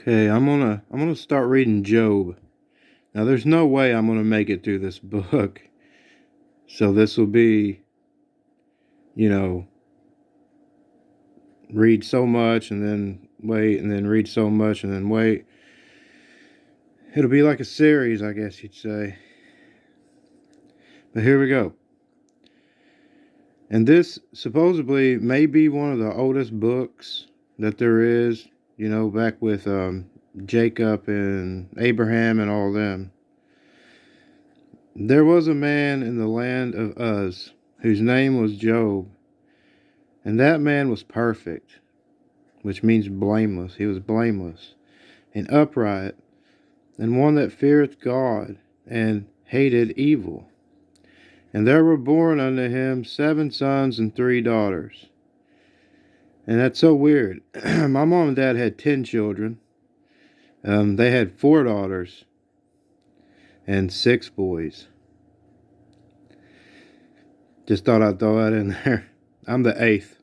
Okay, I'm gonna start reading Job. Now there's no way I'm gonna make it through this book. So this will be, you know, read so much and then wait and then read so much and then wait. It'll be like a series, I guess you'd say. But here we go. And this supposedly may be one of the oldest books that there is, back with Jacob and Abraham and all them. There was a man in the land of Uz whose name was Job, and that man was perfect, which means blameless. He was blameless and upright, and one that feareth God and hated evil. And there were born unto him 7 sons and 3 daughters. And that's so weird. My mom and dad had 10 children. They had 4 daughters and 6 boys. Just thought I'd throw that in there. I'm the 8th.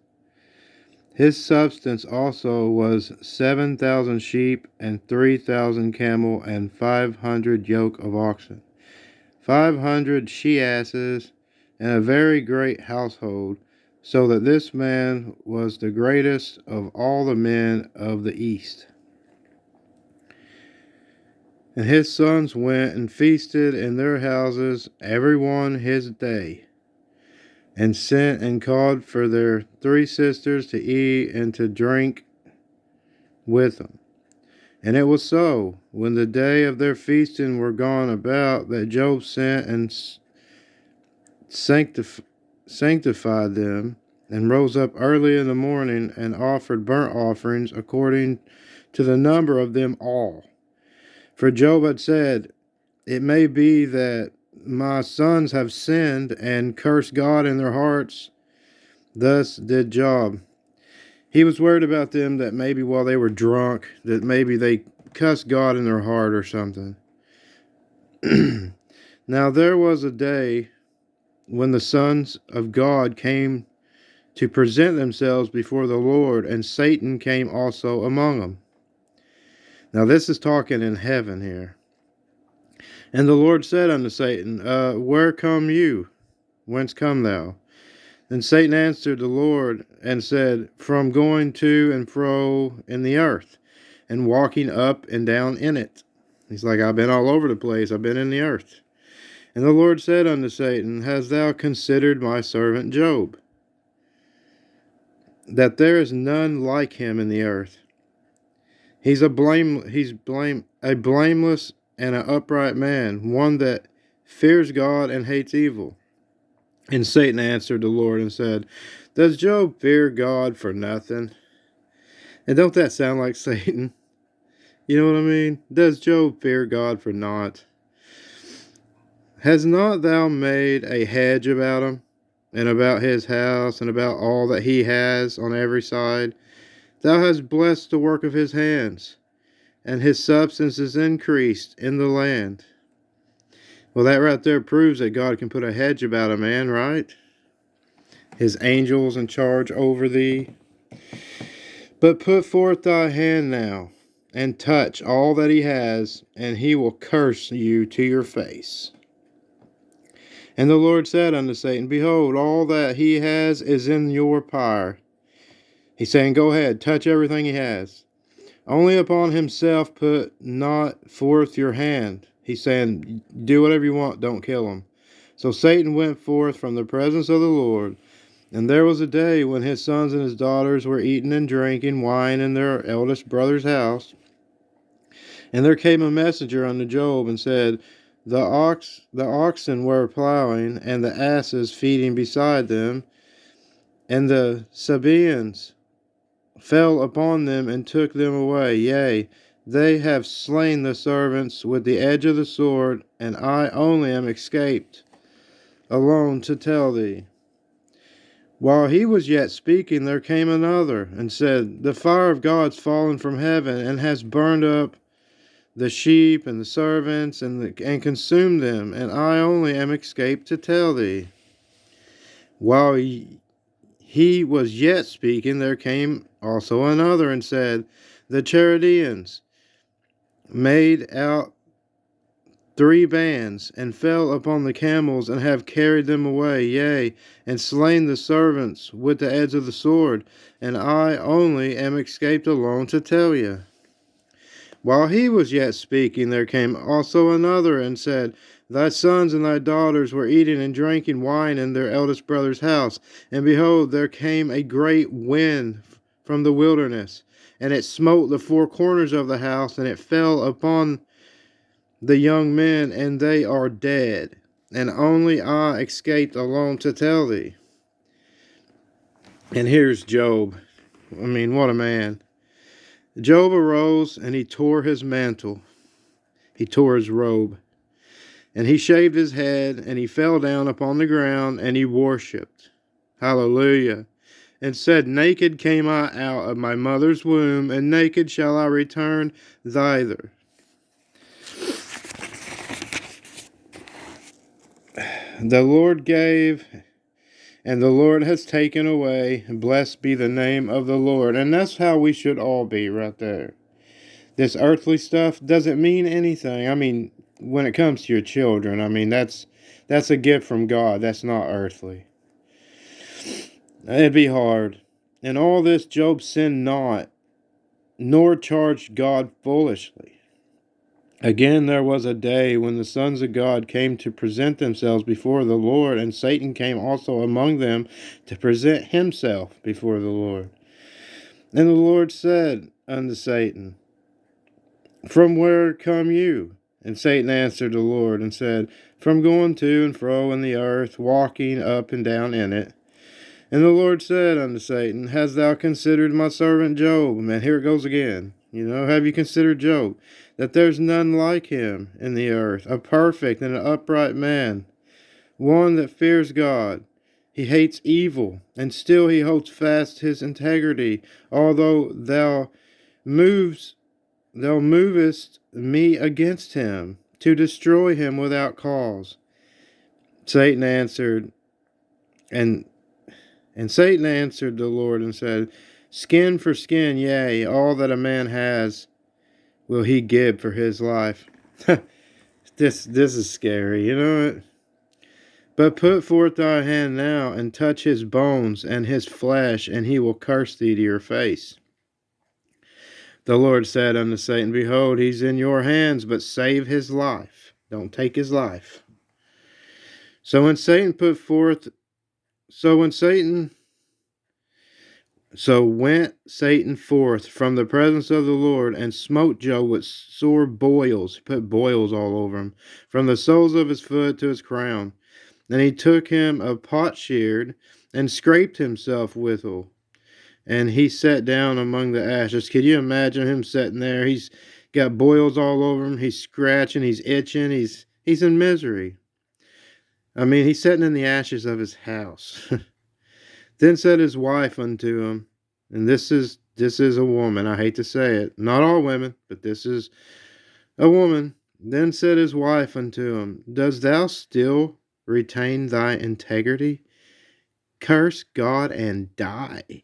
His substance also was 7,000 sheep and 3,000 camel and 500 yoke of oxen, 500 she-asses, and a very great household, so that this man was the greatest of all the men of the east. And his sons went and feasted in their houses, every one his day, and sent and called for their 3 sisters to eat and to drink with them. And it was so, when the day of their feasting were gone about, that Job sent and sanctified them, and rose up early in the morning, and offered burnt offerings according to the number of them all. For Job had said, It may be that my sons have sinned and cursed God in their hearts. Thus did Job. He was worried about them, that maybe while they were drunk, that maybe they cussed God in their heart or something. Now there was a day when the sons of God came to present themselves before the Lord, and Satan came also among them. Now this is talking in heaven here. And the Lord said unto Satan, Where come you? Whence come thou? Then Satan answered the Lord and said, From going to and fro in the earth, and walking up and down in it. He's like, I've been all over the place. I've been in the earth. And the Lord said unto Satan, Hast thou considered my servant Job, that there is none like him in the earth? He's a blameless and an upright man, one that fears God and hates evil. And Satan answered the Lord and said, Does Job fear God for nothing? And don't that sound like Satan? You know what I mean? Does Job fear God for naught? Has not thou made a hedge about him, and about his house, and about all that he has on every side? Thou hast blessed the work of his hands, and his substance is increased in the land. Well, that right there proves that God can put a hedge about a man, right? His angels in charge over thee. But put forth thy hand now, and touch all that he has, and he will curse you to your face. And the Lord said unto Satan, Behold, all that he has is in your power. He's saying, go ahead, touch everything he has. Only upon himself put not forth your hand. He's saying, do whatever you want, don't kill him. So Satan went forth from the presence of the Lord. And there was a day when his sons and his daughters were eating and drinking wine in their eldest brother's house. And there came a messenger unto Job and said, The oxen were plowing, and the asses feeding beside them, and the Sabaeans fell upon them and took them away. Yea, they have slain the servants with the edge of the sword, and I only am escaped alone to tell thee. While he was yet speaking, there came another, and said, The fire of God's fallen from heaven, and has burned up the sheep and the servants, and consumed them, and I only am escaped to tell thee. While he was yet speaking, there came also another, and said, The Chaldeans made out 3 bands, and fell upon the camels, and have carried them away, yea, and slain the servants with the edge of the sword, and I only am escaped alone to tell you. While he was yet speaking, there came also another, and said, Thy sons and thy daughters were eating and drinking wine in their eldest brother's house, and behold, there came a great wind from the wilderness, and it smote the 4 corners of the house, and it fell upon the young men, and they are dead, and only I escaped alone to tell thee. And here's Job. I mean, what a man. Job arose, and he tore his mantle. He tore his robe. And he shaved his head, and he fell down upon the ground, and he worshipped. Hallelujah. And said, Naked came I out of my mother's womb, and naked shall I return thither. The Lord gave, and the Lord has taken away. Blessed be the name of the Lord. And that's how we should all be right there. This earthly stuff doesn't mean anything. I mean, when it comes to your children, I mean, that's a gift from God. That's not earthly. It'd be hard. In all this, Job sinned not, nor charged God foolishly. Again, there was a day when the sons of God came to present themselves before the Lord, and Satan came also among them to present himself before the Lord. And the Lord said unto Satan, From where come you? And Satan answered the Lord and said, From going to and fro in the earth, walking up and down in it. And the Lord said unto Satan, Hast thou considered my servant Job? And here it goes again. Have you considered Job? That there's none like him in the earth, a perfect and an upright man, one that fears God. He hates evil, and still he holds fast his integrity, although thou movest me against him, to destroy him without cause. Satan answered, and Satan answered the Lord and said, Skin for skin, yea, all that a man has will he give for his life. This is scary, But put forth thy hand now, and touch his bones and his flesh, and he will curse thee to your face. The Lord said unto Satan, Behold, he's in your hands, but save his life. Don't take his life. So went Satan forth from the presence of the Lord, and smote Job with sore boils. He put boils all over him, from the soles of his foot to his crown. And he took him a potsherd, and scraped himself withal. And he sat down among the ashes. Could you imagine him sitting there? He's got boils all over him. He's scratching. He's itching. He's in misery. I mean, he's sitting in the ashes of his house. Then said his wife unto him, and this is a woman. I hate to say it. Not all women, but this is a woman. Then said his wife unto him, Dost thou still retain thy integrity? Curse God and die.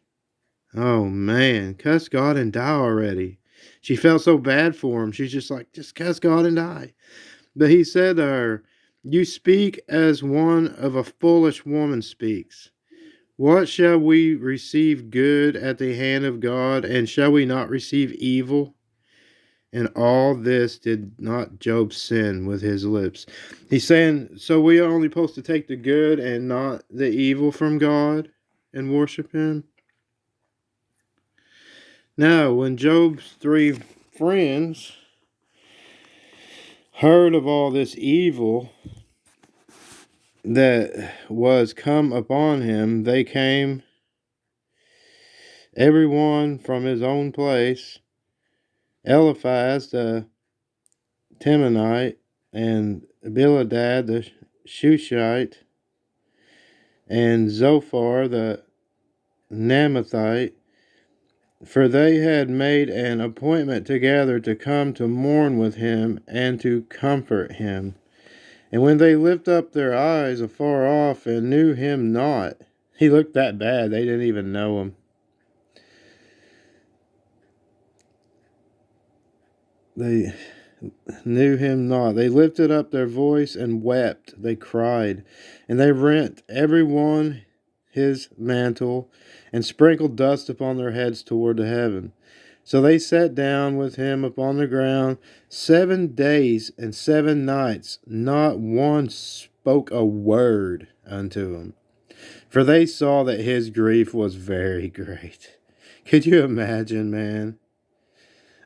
Oh man, cuss God and die already. She felt so bad for him. She's just like, just cuss God and die. But he said to her, You speak as one of a foolish woman speaks. What shall we receive good at the hand of God, and shall we not receive evil? And all this did not Job sin with his lips. He's saying, so we are only supposed to take the good and not the evil from God and worship him? Now, when Job's 3 friends heard of all this evil that was come upon him, they came, every one from his own place. Eliphaz the Temanite, and Bildad the Shushite, and Zophar the Naamathite, for they had made an appointment together to come to mourn with him and to comfort him. And when they lift up their eyes afar off and knew him not, he looked that bad they didn't even know him. knew him not. They lifted up their voice and wept. They cried, and they rent every one his mantle, and sprinkled dust upon their heads toward the heaven. So they sat down with him upon the ground 7 days and 7 nights. Not one spoke a word unto him, for they saw that his grief was very great. Could you imagine, man?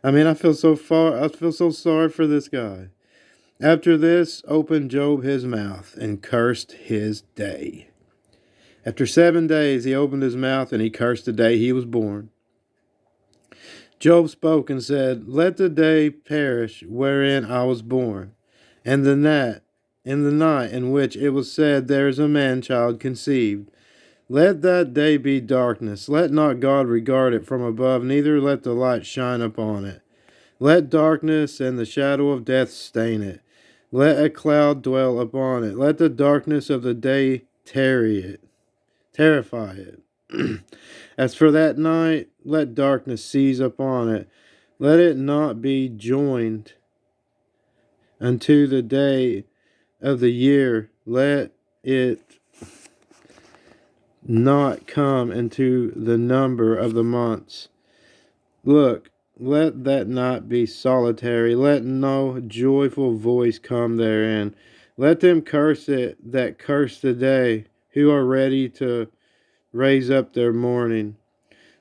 I mean, I feel so sorry for this guy. After this, opened Job his mouth and cursed his day. After 7 days, he opened his mouth and he cursed the day he was born. Job spoke and said, "Let the day perish wherein I was born, and in the night in which it was said, there is a man child conceived. Let that day be darkness. Let not God regard it from above, neither let the light shine upon it. Let darkness and the shadow of death stain it. Let a cloud dwell upon it. Let the darkness of the day terrify it. As for that night, let darkness seize upon it. Let it not be joined unto the day of the year. Let it not come into the number of the months. Look, let that night be solitary. Let no joyful voice come therein. Let them curse it that curse the day, who are ready to raise up their mourning.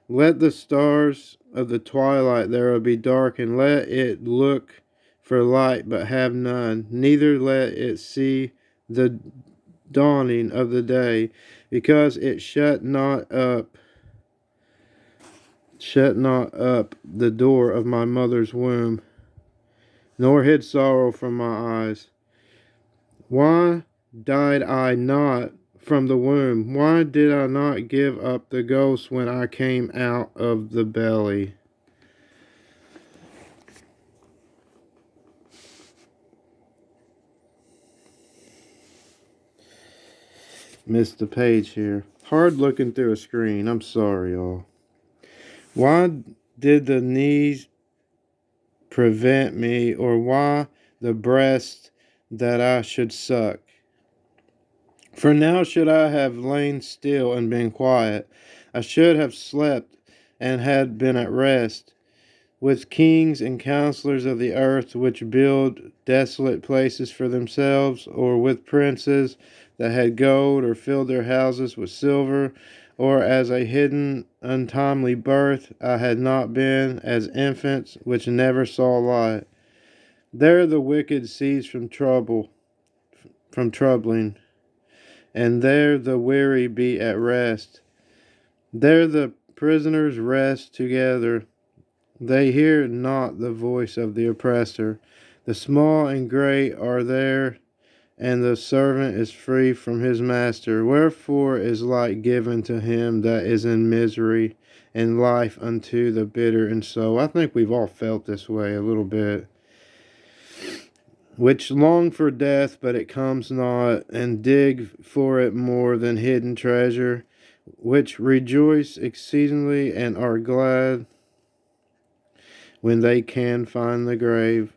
Let the stars of the twilight thereof be darkened. Let it look for light, but have none. Neither let it see the dawning of the day, because it shut not up the door of my mother's womb, nor hid sorrow from my eyes. Why died I not from the womb? Why did I not give up the ghost when I came out of the belly?" Missed the page here. Hard looking through a screen. I'm sorry, y'all. Why did the knees prevent me, or why the breast that I should suck? For now should I have lain still and been quiet. I should have slept and had been at rest. With kings and counselors of the earth, which build desolate places for themselves, or with princes that had gold, or filled their houses with silver, or as a hidden untimely birth, I had not been as infants which never saw light. There the wicked cease from troubling, and there the weary be at rest. There the prisoners rest together. They hear not the voice of the oppressor. The small and great are there, and the servant is free from his master. Wherefore is light given to him that is in misery, and life unto the bitter in soul. I think we've all felt this way a little bit. Which long for death, but it comes not, and dig for it more than hidden treasure. Which rejoice exceedingly, and are glad when they can find the grave.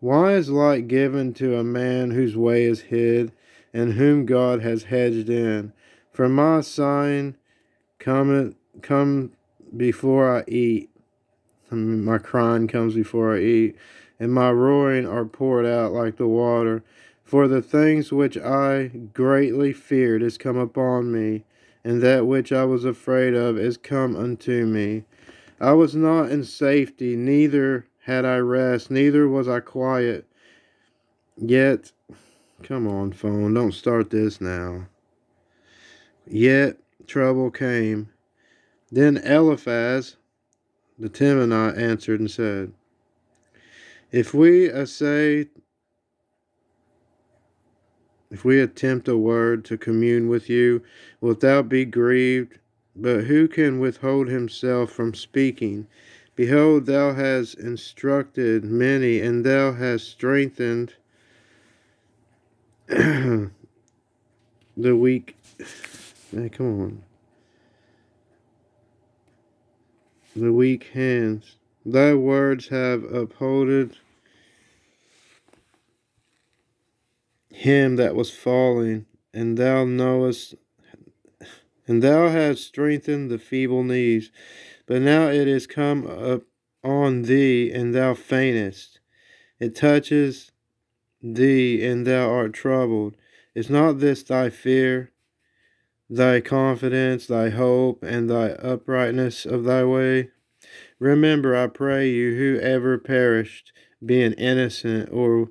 Why is light given to a man whose way is hid, and whom God has hedged in? For my sighing come before I eat. My crying comes before I eat, and my roaring are poured out like the water. For the things which I greatly feared is come upon me, and that which I was afraid of is come unto me. I was not in safety, neither had I rest, neither was I quiet. Yet, come on, phone, don't start this now. Yet trouble came. Then Eliphaz the Temanite answered and said, If we attempt a word to commune with you, wilt thou be grieved? But who can withhold himself from speaking? Behold, thou hast instructed many, and thou hast strengthened the weak. Hey, come on. The weak hands. Thy words have upholded him that was falling, and thou hast strengthened the feeble knees. But now it is come up on thee, and thou faintest. It touches thee, and thou art troubled. Is not this thy fear, thy confidence, thy hope, and thy uprightness of thy way? Remember, I pray you, who ever perished, being innocent, or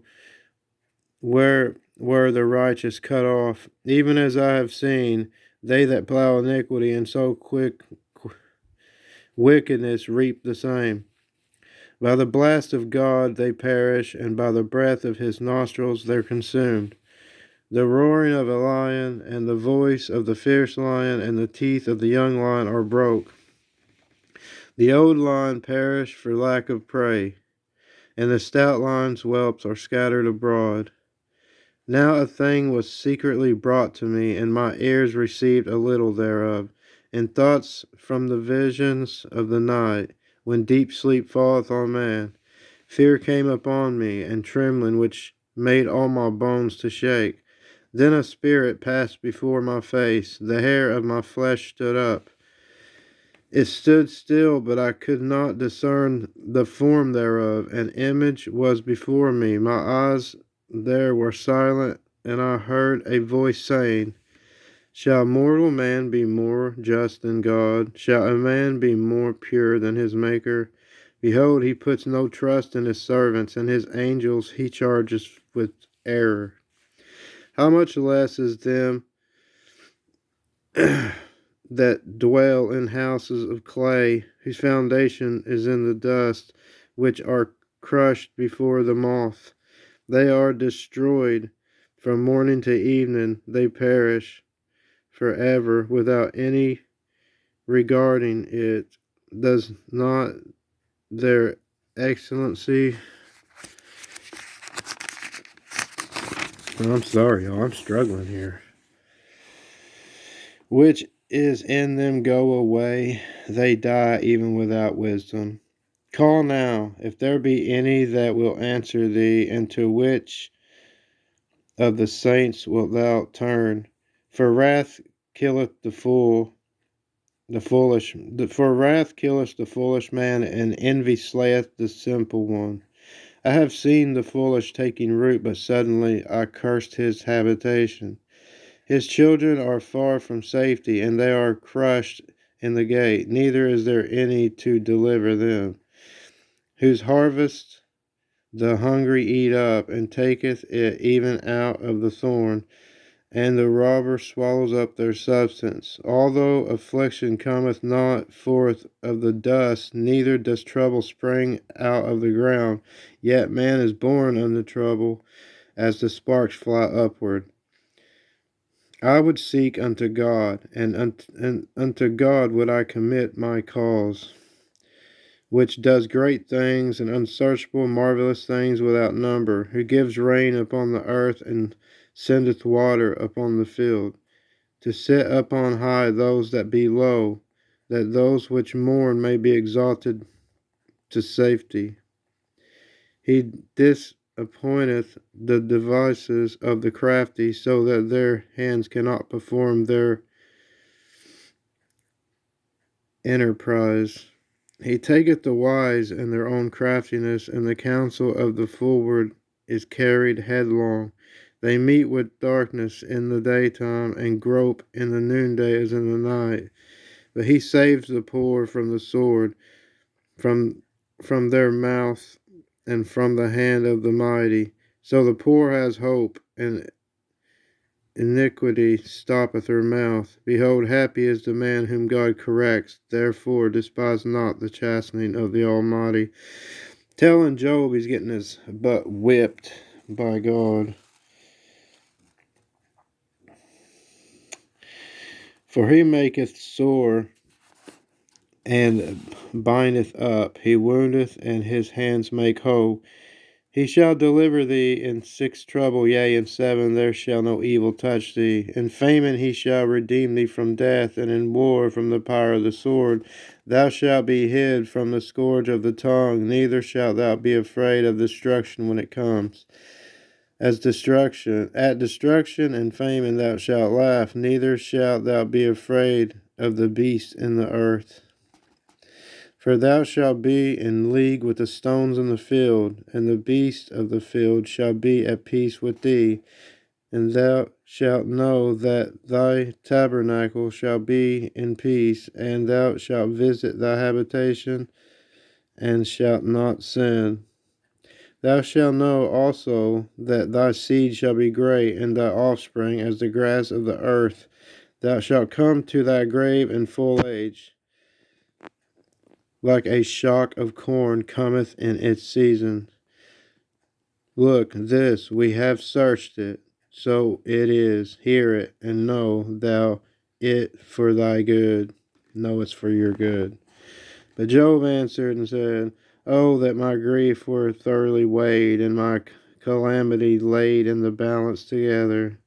where were the righteous cut off, even as I have seen, they that plow iniquity and sow wickedness reap the same. By the blast of God they perish, and by the breath of his nostrils they're consumed. The roaring of a lion, and the voice of the fierce lion, and the teeth of the young lion are broke. The old lion perished for lack of prey, and the stout lion's whelps are scattered abroad. Now a thing was secretly brought to me, and my ears received a little thereof, in thoughts from the visions of the night, when deep sleep falleth on man. Fear came upon me, and trembling which made all my bones to shake. Then a spirit passed before my face, the hair of my flesh stood up. It stood still, but I could not discern the form thereof. An image was before me. My eyes there were silent, and I heard a voice saying, Shall mortal man be more just than God? Shall a man be more pure than his Maker? Behold, he puts no trust in his servants, and his angels he charges with error. How much less is them that dwell in houses of clay, whose foundation is in the dust, which are crushed before the moth. They are destroyed from morning to evening, they perish forever without any regarding it. Does not their excellency, I'm sorry, y'all, I'm struggling here, which is in them go away, they die even without wisdom. Call now, if there be any that will answer thee, and to which of the saints wilt thou turn? For wrath killeth for wrath killeth the foolish man, and envy slayeth the simple one. I have seen the foolish taking root, but suddenly I cursed his habitation. His children are far from safety, and they are crushed in the gate, neither is there any to deliver them. Whose harvest the hungry eat up, and taketh it even out of the thorn, and the robber swallows up their substance. Although affliction cometh not forth of the dust, neither does trouble spring out of the ground, yet man is born unto trouble, as the sparks fly upward. I would seek unto God, and unto God would I commit my cause, which does great things and unsearchable, marvelous things without number, who gives rain upon the earth and sendeth water upon the field, to set up on high those that be low, that those which mourn may be exalted to safety. He disappointeth the devices of the crafty, so that their hands cannot perform their enterprise. He taketh the wise in their own craftiness, and the counsel of the forward is carried headlong. They meet with darkness in the daytime, and grope in the noonday as in the night. But he saves the poor from the sword, from their mouth, and from the hand of the mighty. So the poor has hope, and iniquity stoppeth her mouth. Behold, happy is the man whom God corrects. Therefore despise not the chastening of the Almighty. Telling Job he's getting his butt whipped by God. For he maketh sore and bindeth up. He woundeth, and his hands make whole. He shall deliver thee in 6 trouble, yea, in 7 there shall no evil touch thee. In famine he shall redeem thee from death, and in war from the power of the sword. Thou shalt be hid from the scourge of the tongue, neither shalt thou be afraid of destruction when it comes. at destruction and famine thou shalt laugh, neither shalt thou be afraid of the beast in the earth. For thou shalt be in league with the stones in the field, and the beasts of the field shall be at peace with thee. And thou shalt know that thy tabernacle shall be in peace, and thou shalt visit thy habitation, and shalt not sin. Thou shalt know also that thy seed shall be great, and thy offspring as the grass of the earth. Thou shalt come to thy grave in full age, like a shock of corn cometh in its season. Look, this, we have searched it, so it is. Hear it, and know thou it for thy good. Know it's for your good. But Job answered and said, Oh, that my grief were thoroughly weighed, and my calamity laid in the balance together.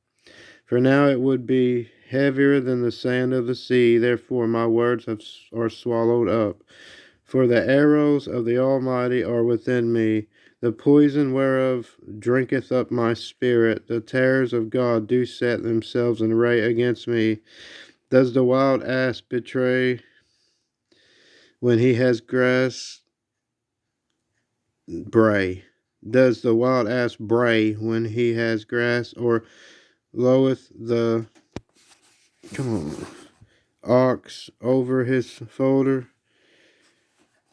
For now it would be heavier than the sand of the sea, therefore my words are swallowed up. For the arrows of the Almighty are within me, the poison whereof drinketh up my spirit. The terrors of God do set themselves in array against me. Does the wild ass betray when he has grass? Bray. Does the wild ass bray when he has grass, or loweth the ox over his folder?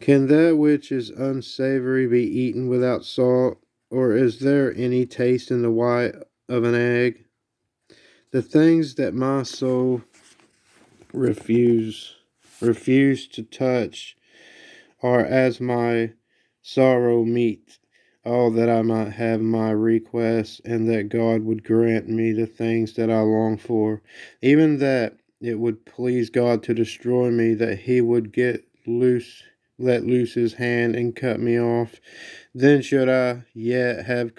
Can that which is unsavory be eaten without salt, or is there any taste in the white of an egg? The things that my soul refuse to touch are as my sorrow meet. Oh, that I might have my requests, and that God would grant me the things that I long for, even that it would please God to destroy me, that he would let loose his hand and cut me off. Then should I yet have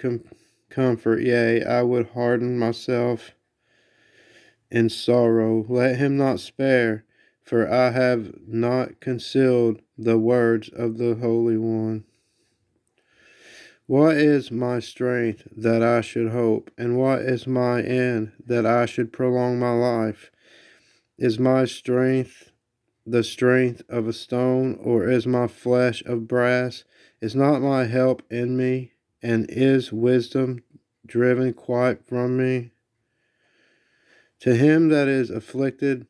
comfort, yea, I would harden myself in sorrow. Let him not spare, for I have not concealed the words of the Holy One. What is my strength that I should hope, and what is my end that I should prolong my life? Is my strength the strength of a stone, or is my flesh of brass? Is not my help in me, and is wisdom driven quite from me? To him that is afflicted,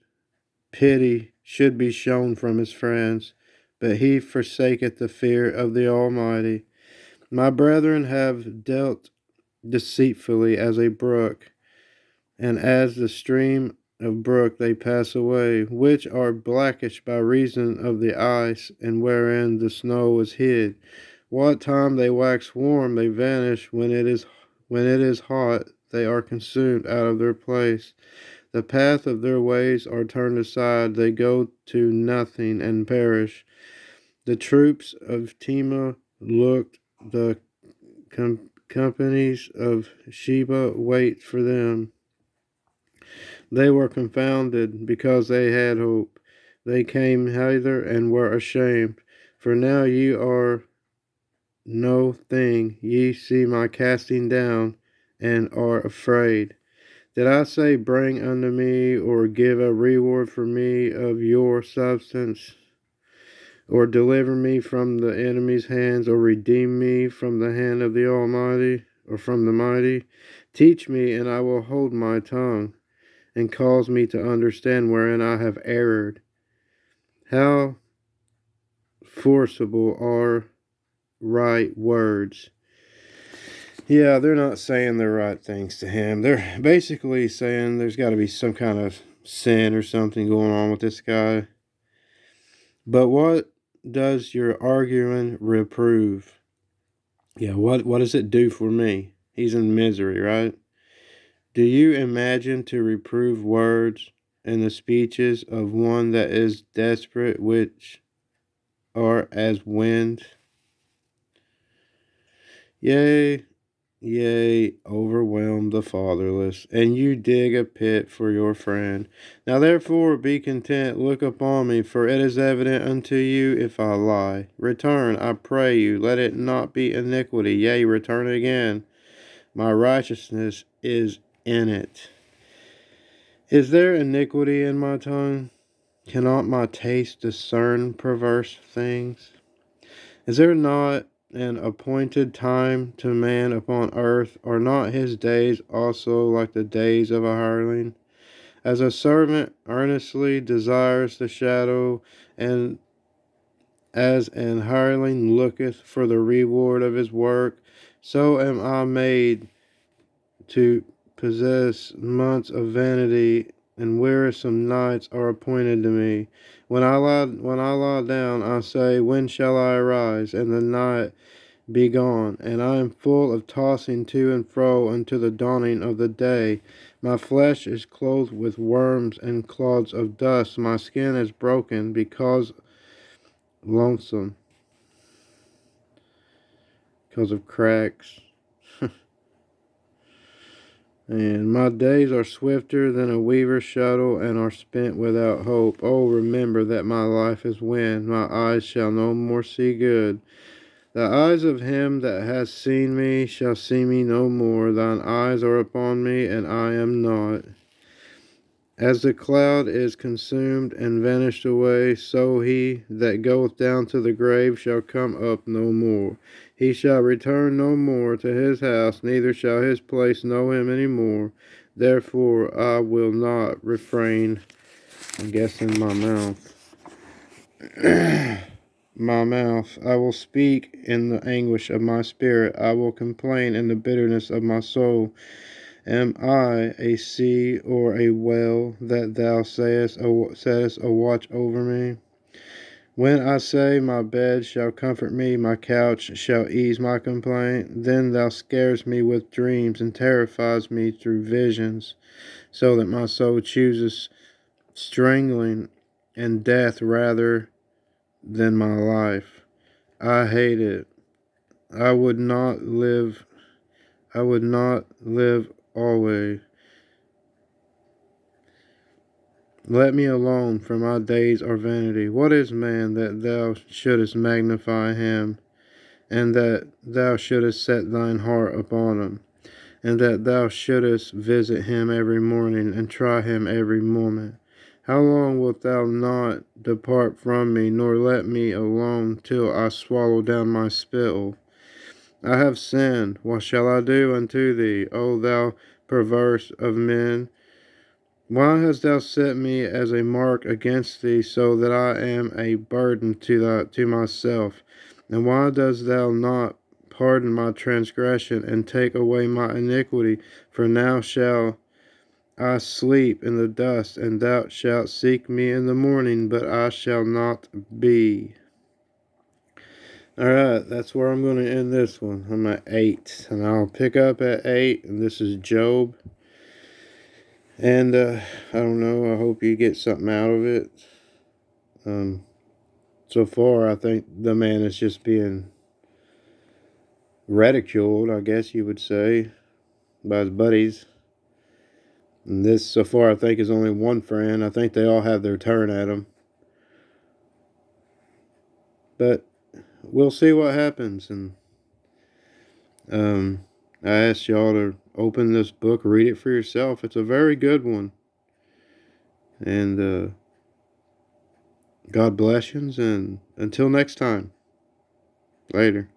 pity should be shown from his friends, but he forsaketh the fear of the Almighty. My brethren have dealt deceitfully as a brook, and as the stream of brook they pass away, which are blackish by reason of the ice, and wherein the snow is hid. What time they wax warm, they vanish. When it is hot, they are consumed out of their place. The path of their ways are turned aside, they go to nothing and perish. The troops of Tema looked, the companies of Sheba wait for them. They were confounded because they had hope. They came hither and were ashamed. For now ye are no thing. Ye see my casting down and are afraid. Did I say, Bring unto me, or give a reward for me of your substance, or deliver me from the enemy's hands, or redeem me from the hand of the Almighty, or from the mighty? Teach me, and I will hold my tongue, and cause me to understand wherein I have erred. How forcible are right words. Yeah, they're not saying the right things to him. They're basically saying there's got to be some kind of sin or something going on with this guy. But what does your arguing reprove? Yeah, what does it do for me? He's in misery, right? Do you imagine to reprove words in the speeches of one that is desperate, which are as wind? Yea, overwhelm the fatherless, and you dig a pit for your friend. Now therefore be content, look upon me, for it is evident unto you if I lie. Return, I pray you, let it not be iniquity, yea, return again. My righteousness is in it. Is there iniquity in my tongue? Cannot my taste discern perverse things? Is there not an appointed time to man upon earth? Are not his days also like the days of a hireling? As a servant earnestly desires the shadow, and as an hireling looketh for the reward of his work, so am I made to possess months of vanity, and wearisome nights are appointed to me. When I lie down, I say, when shall I arise, and the night be gone? And I am full of tossing to and fro unto the dawning of the day. My flesh is clothed with worms and clods of dust. My skin is broken because lonesome, because of cracks. And my days are swifter than a weaver's shuttle, and are spent without hope. Oh, remember that my life is wind. My eyes shall no more see good. The eyes of him that has seen me shall see me no more. Thine eyes are upon me, and I am not. As the cloud is consumed and vanished away, so he that goeth down to the grave shall come up no more. He shall return no more to his house, neither shall his place know him any more. Therefore I will not refrain, I'm guessing my mouth. My mouth. I will speak in the anguish of my spirit. I will complain in the bitterness of my soul. Am I a sea or a whale that thou settest a watch over me? When I say, my bed shall comfort me, my couch shall ease my complaint, then thou scarest me with dreams and terrifies me through visions, so that my soul chooses strangling and death rather than my life. I hate it. I would not live. I would not live always. Let me alone, for my days are vanity. What is man that thou shouldest magnify him, and that thou shouldest set thine heart upon him, and that thou shouldest visit him every morning, and try him every moment? How long wilt thou not depart from me, nor let me alone till I swallow down my spittle? I have sinned. What shall I do unto thee, O thou perverse of men? Why hast thou set me as a mark against thee, so that I am a burden to myself? And why dost thou not pardon my transgression, and take away my iniquity? For now shall I sleep in the dust, and thou shalt seek me in the morning, but I shall not be. Alright, that's where I'm going to end this one. I'm at 8, and I'll pick up at 8, and this is Job. And I don't know, I hope you get something out of it. So far, I think the man is just being ridiculed, I guess you would say, by his buddies. And this, so far, I think is only one friend. I think they all have their turn at him. But we'll see what happens. And I asked y'all to open this book, read it for yourself. It's a very good one. And God bless you, and until next time, later.